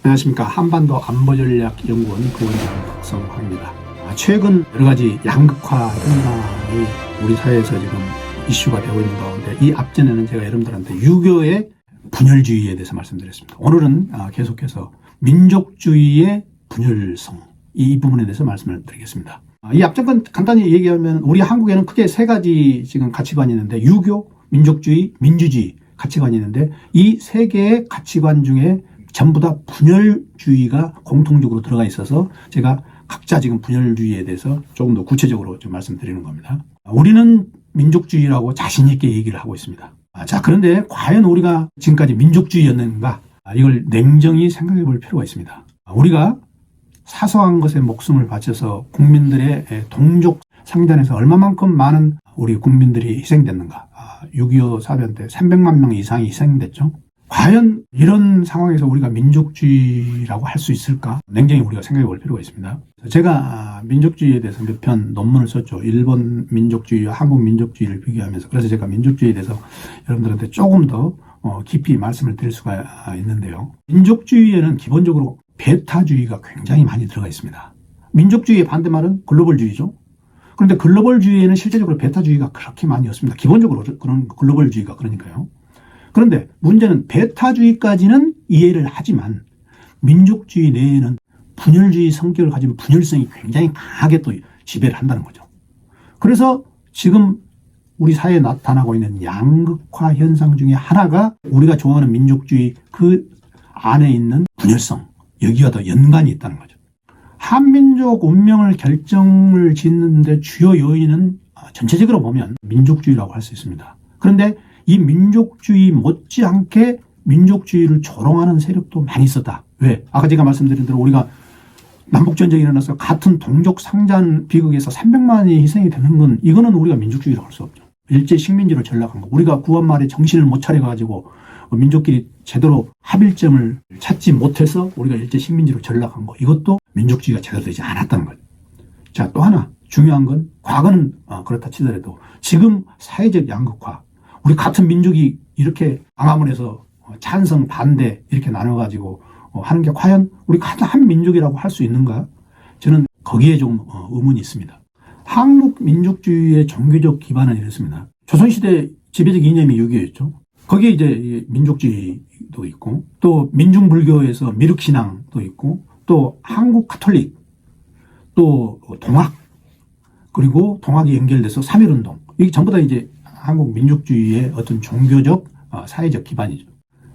안녕하십니까. 한반도 안보전략연구원 부원장 박성화입니다. 최근 여러가지 양극화 현상이 우리 사회에서 지금 이슈가 되고 있는 가운데 이 앞전에는 제가 여러분들한테 유교의 분열주의에 대해서 말씀드렸습니다. 오늘은 계속해서 민족주의의 분열성 이 부분에 대해서 말씀을 드리겠습니다. 이 앞전 건 간단히 얘기하면 우리 한국에는 크게 세 가지 지금 가치관이 있는데 유교, 민족주의, 민주주의 가치관이 있는데 이 세 개의 가치관 중에 전부 다 분열주의가 공통적으로 들어가 있어서 제가 각자 지금 분열주의에 대해서 조금 더 구체적으로 좀 말씀드리는 겁니다. 우리는 민족주의라고 자신 있게 얘기를 하고 있습니다. 자, 그런데 과연 우리가 지금까지 민족주의였는가? 이걸 냉정히 생각해 볼 필요가 있습니다. 우리가 사소한 것에 목숨을 바쳐서 국민들의 동족 상전에서 얼마만큼 많은 우리 국민들이 희생됐는가? 6.25 사변 때 300만 명 이상이 희생됐죠. 과연 이런 상황에서 우리가 민족주의라고 할 수 있을까? 냉정히 우리가 생각해 볼 필요가 있습니다. 제가 민족주의에 대해서 몇 편 논문을 썼죠. 일본 민족주의와 한국 민족주의를 비교하면서. 그래서 제가 민족주의에 대해서 여러분들한테 조금 더 깊이 말씀을 드릴 수가 있는데요. 민족주의에는 기본적으로 배타주의가 굉장히 많이 들어가 있습니다. 민족주의의 반대말은 글로벌주의죠. 그런데 글로벌주의에는 실제적으로 배타주의가 그렇게 많이 없습니다. 기본적으로 그런 글로벌주의가 그러니까요. 그런데 문제는 배타주의까지는 이해를 하지만 민족주의 내에는 분열주의 성격을 가진 분열성이 굉장히 강하게 또 지배를 한다는 거죠. 그래서 지금 우리 사회에 나타나고 있는 양극화 현상 중에 하나가 우리가 좋아하는 민족주의 그 안에 있는 분열성, 여기와 더 연관이 있다는 거죠. 한민족 운명을 결정을 짓는데 주요 요인은 전체적으로 보면 민족주의라고 할 수 있습니다. 그런데 이 민족주의 못지않게 민족주의를 조롱하는 세력도 많이 있었다. 왜? 아까 제가 말씀드린 대로 우리가 남북전쟁이 일어나서 같은 동족 상잔 비극에서 300만이 희생이 되는 건 이거는 우리가 민족주의라고 할 수 없죠. 일제 식민지로 전락한 거. 우리가 구한말에 정신을 못 차려가지고 민족끼리 제대로 합일점을 찾지 못해서 우리가 일제 식민지로 전락한 거. 이것도 민족주의가 제대로 되지 않았다는 거죠. 자, 또 하나 중요한 건 과거는 그렇다 치더라도 지금 사회적 양극화. 우리 같은 민족이 이렇게 광화문에서 찬성, 반대 이렇게 나눠가지고 하는 게 과연 우리 같은 한 민족이라고 할 수 있는가? 저는 거기에 좀 의문이 있습니다. 한국 민족주의의 종교적 기반은 이렇습니다. 조선시대 지배적 이념이 유교였죠. 거기에 이제 민족주의도 있고 또 민중불교에서 미륵신앙도 있고 또 한국 가톨릭 또 동학 그리고 동학이 연결돼서 3.1운동 이게 전부 다 이제 한국 민족주의의 어떤 종교적 사회적 기반이죠.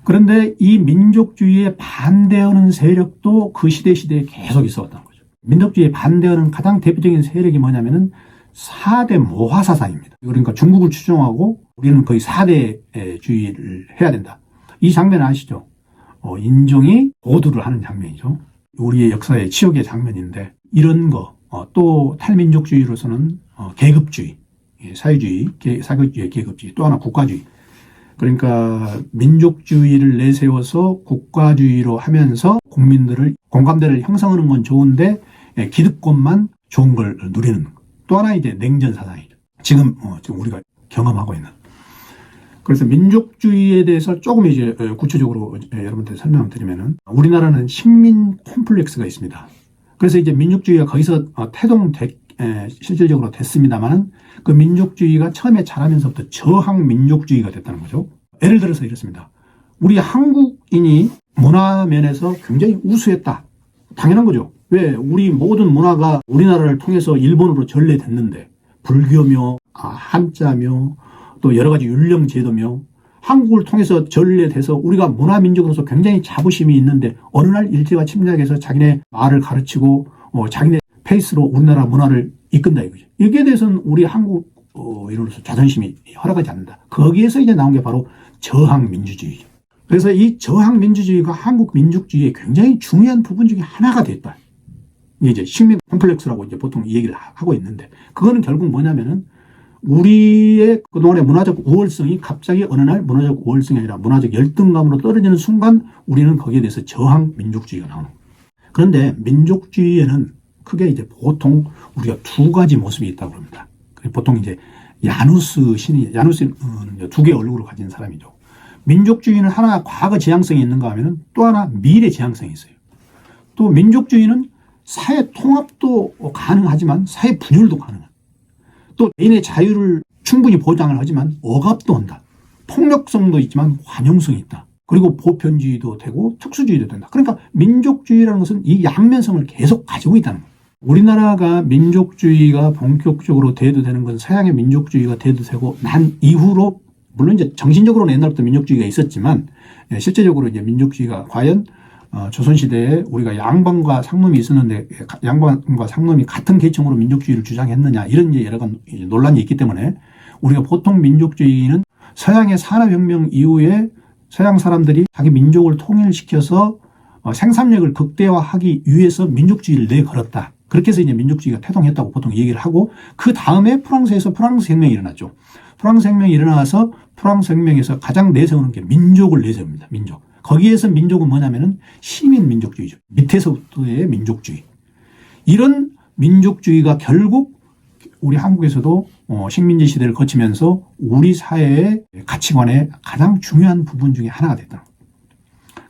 그런데 이 민족주의에 반대하는 세력도 그 시대에 계속 있어왔다는 거죠. 민족주의에 반대하는 가장 대표적인 세력이 뭐냐면은 4대 모화사상입니다. 그러니까 중국을 추종하고 우리는 거의 4대주의를 해야 된다. 이 장면 아시죠? 인종이 고두를 하는 장면이죠. 우리의 역사의 치욕의 장면인데 이런 거, 또 탈민족주의로서는 계급주의, 사회주의, 사회주의, 계급주의, 또 하나 국가주의. 그러니까 민족주의를 내세워서 국가주의로 하면서 국민들을 공감대를 형성하는 건 좋은데 기득권만 좋은 걸 누리는 거. 또 하나 이제 냉전 사상이죠. 지금 우리가 경험하고 있는. 그래서 민족주의에 대해서 조금 이제 구체적으로 여러분들 설명을 드리면은 우리나라는 식민 콤플렉스가 있습니다. 그래서 이제 민족주의가 거기서 실질적으로 됐습니다만은 그 민족주의가 처음에 자라면서부터 저항 민족주의가 됐다는 거죠. 예를 들어서 이렇습니다. 우리 한국인이 문화 면에서 굉장히 우수했다. 당연한 거죠. 왜? 우리 모든 문화가 우리나라를 통해서 일본으로 전래됐는데 불교며 한자며 또 여러 가지 율령 제도며 한국을 통해서 전래돼서 우리가 문화민족으로서 굉장히 자부심이 있는데 어느 날 일제가 침략해서 자기네 말을 가르치고 자기네 페이스로 우리나라 문화를 이끈다 이거죠. 여기에 대해서는 우리 한국인으로서 자존심이 허락하지 않는다. 거기에서 이제 나온 게 바로 저항민주주의죠. 그래서 이 저항민주주의가 한국 민족주의의 굉장히 중요한 부분 중에 하나가 됐다. 이게 이제 식민 콤플렉스라고 이제 보통 이 얘기를 하고 있는데 그거는 결국 뭐냐면은 우리의 그동안의 문화적 우월성이 갑자기 어느 날 문화적 우월성이 아니라 문화적 열등감으로 떨어지는 순간 우리는 거기에 대해서 저항 민족주의가 나오는 거예요. 그런데 민족주의에는 크게 이제 보통 우리가 두 가지 모습이 있다고 합니다. 보통 이제 야누스는 두 개의 얼굴을 가진 사람이죠. 민족주의는 하나 과거 지향성이 있는가 하면은 또 하나 미래 지향성이 있어요. 또 민족주의는 사회 통합도 가능하지만 사회 분열도 가능하다. 또 개인의 자유를 충분히 보장을 하지만 억압도 한다. 폭력성도 있지만 관용성이 있다. 그리고 보편주의도 되고 특수주의도 된다. 그러니까 민족주의라는 것은 이 양면성을 계속 가지고 있다는 거예요. 우리나라가 민족주의가 본격적으로 대두되는 건 서양의 민족주의가 대두되고 난 이후로, 물론 이제 정신적으로는 옛날부터 민족주의가 있었지만 실제적으로 이제 민족주의가 과연 조선시대에 우리가 양반과 상놈이 있었는데 양반과 상놈이 같은 계층으로 민족주의를 주장했느냐, 이런 이제 여러 가지 논란이 있기 때문에 우리가 보통 민족주의는 서양의 산업혁명 이후에 서양 사람들이 자기 민족을 통일시켜서 생산력을 극대화하기 위해서 민족주의를 내걸었다. 그렇게 해서 이제 민족주의가 태동했다고 보통 얘기를 하고, 그 다음에 프랑스에서 프랑스 혁명이 일어났죠. 프랑스 혁명이 일어나서 프랑스 혁명에서 가장 내세우는 게 민족을 내세웁니다. 민족. 거기에서 민족은 뭐냐면은 시민 민족주의죠. 밑에서부터의 민족주의. 이런 민족주의가 결국 우리 한국에서도 식민지 시대를 거치면서 우리 사회의 가치관의 가장 중요한 부분 중에 하나가 됐다.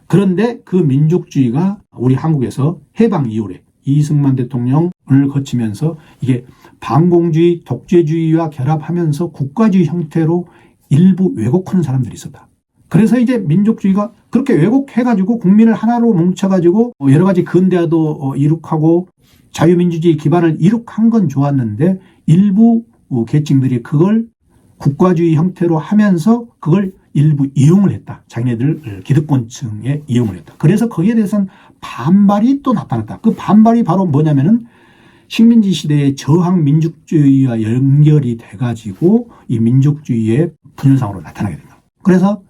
그런데 그 민족주의가 우리 한국에서 해방 이후에 이승만 대통령을 거치면서 이게 반공주의, 독재주의와 결합하면서 국가주의 형태로 일부 왜곡하는 사람들이 있었다. 그래서 이제 민족주의가 그렇게 왜곡해가지고 국민을 하나로 뭉쳐가지고 여러 가지 근대화도 이룩하고 자유민주주의 기반을 이룩한 건 좋았는데, 일부 계층들이 그걸 국가주의 형태로 하면서 그걸 일부 이용을 했다. 자기네들 기득권층에 이용을 했다. 그래서 거기에 대해서는 반발이 또 나타났다. 그 반발이 바로 뭐냐면은 식민지 시대의 저항 민족주의와 연결이 돼가지고 이 민족주의의 분열상으로 나타나게 된다. 그래서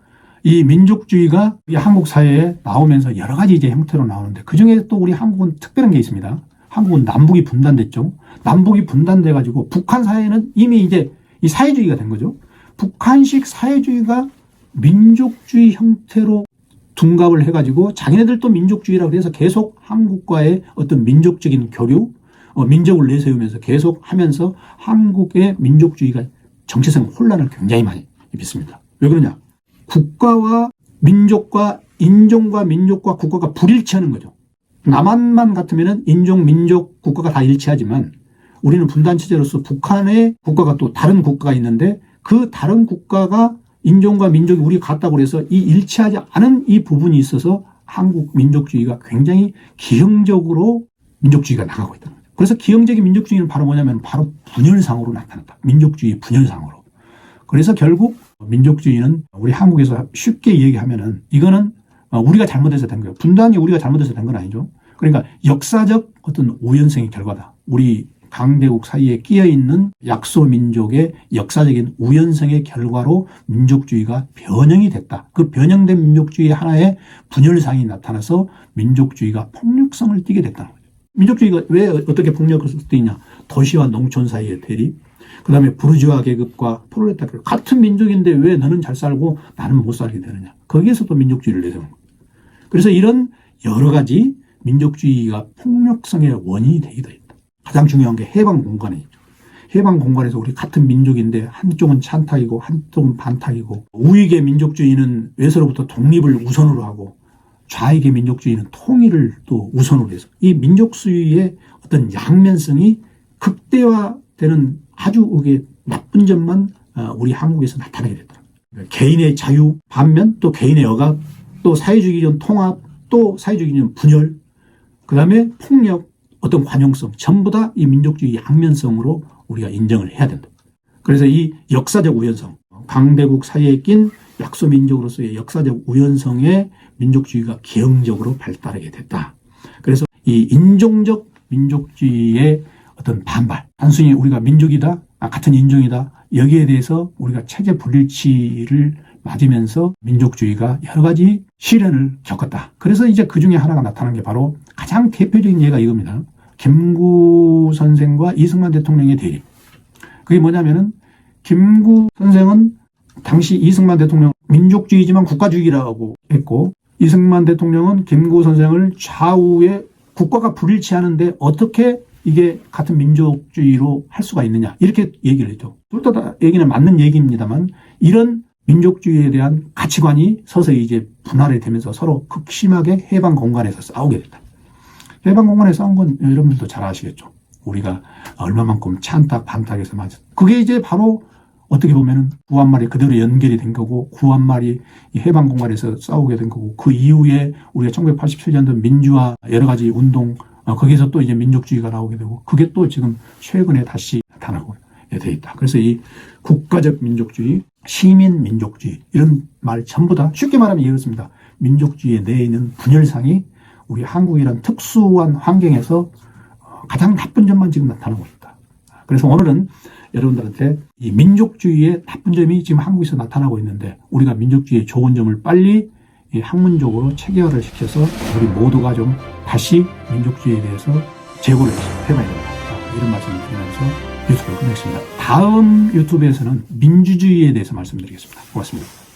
이 민족주의가 우리 한국 사회에 나오면서 여러 가지 이제 형태로 나오는데, 그 중에 또 우리 한국은 특별한 게 있습니다. 한국은 남북이 분단됐죠. 남북이 분단돼가지고 북한 사회는 이미 이제 이 사회주의가 된 거죠. 북한식 사회주의가 민족주의 형태로 둔갑을 해가지고 자기네들도 민족주의라고 해서 계속 한국과의 어떤 민족적인 교류, 민족을 내세우면서 계속 하면서 한국의 민족주의가 정체성 혼란을 굉장히 많이 입혔습니다. 왜 그러냐? 국가와 민족과 인종과 민족과 국가가 불일치하는 거죠. 남한만 같으면 인종, 민족, 국가가 다 일치하지만 우리는 분단체제로서 북한의 국가가 또 다른 국가가 있는데, 그 다른 국가가 인종과 민족이 우리 같다고 해서 이 일치하지 않은 이 부분이 있어서 한국 민족주의가 굉장히 기형적으로 민족주의가 나가고 있다는 거죠. 그래서 기형적인 민족주의는 바로 뭐냐면 바로 분열상으로 나타났다. 민족주의 분열상으로. 그래서 결국 민족주의는 우리 한국에서 쉽게 얘기하면은 이거는 우리가 잘못해서 된 거예요. 분단이 우리가 잘못해서 된 건 아니죠. 그러니까 역사적 어떤 우연성의 결과다. 우리 강대국 사이에 끼어있는 약소민족의 역사적인 우연성의 결과로 민족주의가 변형이 됐다. 그 변형된 민족주의 하나의 분열상이 나타나서 민족주의가 폭력성을 띠게 됐다는 거죠. 민족주의가 왜 어떻게 폭력을 띠냐? 도시와 농촌 사이의 대립, 그 다음에 부르주아 계급과 프롤레타리아, 같은 민족인데 왜 너는 잘 살고 나는 못 살게 되느냐? 거기에서 또 민족주의를 내세우는 거예요. 그래서 이런 여러 가지 민족주의가 폭력성의 원인이 되기도 했다. 가장 중요한 게 해방 공간에 있죠. 해방 공간에서 우리 같은 민족인데 한쪽은 찬탁이고 한쪽은 반탁이고, 우익의 민족주의는 외세로부터 독립을 우선으로 하고 좌익의 민족주의는 통일을 또 우선으로 해서 이 민족주의의 어떤 양면성이 극대화되는 아주 나쁜 점만 우리 한국에서 나타나게 됐다. 개인의 자유 반면 또 개인의 억압, 또 사회주의적 통합, 또 사회주의적 분열, 그 다음에 폭력, 어떤 관용성, 전부 다 이 민족주의 양면성으로 우리가 인정을 해야 된다. 그래서 이 역사적 우연성, 강대국 사이에 낀 약소민족으로서의 역사적 우연성에 민족주의가 기형적으로 발달하게 됐다. 그래서 이 인종적 민족주의의 어떤 반발, 단순히 우리가 민족이다, 같은 인종이다, 여기에 대해서 우리가 체제 불일치를 맞으면서 민족주의가 여러 가지 시련을 겪었다. 그래서 이제 그 중에 하나가 나타난 게 바로 가장 대표적인 예가 이겁니다. 김구 선생과 이승만 대통령의 대립. 그게 뭐냐면은 김구 선생은 당시 이승만 대통령 민족주의지만 국가주의라고 했고, 이승만 대통령은 김구 선생을 좌우에 국가가 불일치하는데 어떻게 이게 같은 민족주의로 할 수가 있느냐, 이렇게 얘기를 했죠. 둘 다 얘기는 맞는 얘기입니다만, 이런 민족주의에 대한 가치관이 서서히 이제 분할이 되면서 서로 극심하게 해방 공간에서 싸우게 됐다. 해방공간에 싸운 건 여러분들도 잘 아시겠죠. 우리가 얼마만큼 찬탁 반탁에서 맞았. 그게 이제 바로 어떻게 보면은 구한말이 그대로 연결이 된 거고, 구한말이 이 해방공간에서 싸우게 된 거고, 그 이후에 우리가 1987년도 민주화 여러 가지 운동, 거기서 또 이제 민족주의가 나오게 되고, 그게 또 지금 최근에 다시 나타나고 돼 있다. 그래서 이 국가적 민족주의, 시민 민족주의 이런 말 전부 다 쉽게 말하면 이렇습니다. 민족주의에 내에 있는 분열상이 우리 한국이란 특수한 환경에서 가장 나쁜 점만 지금 나타나고 있다. 그래서 오늘은 여러분들한테 이 민족주의의 나쁜 점이 지금 한국에서 나타나고 있는데, 우리가 민족주의의 좋은 점을 빨리 학문적으로 체계화를 시켜서 우리 모두가 좀 다시 민족주의에 대해서 재고를 해봐야 된다. 이런 말씀을 드리면서 유튜브를 끝내겠습니다. 다음 유튜브에서는 민주주의에 대해서 말씀드리겠습니다. 고맙습니다.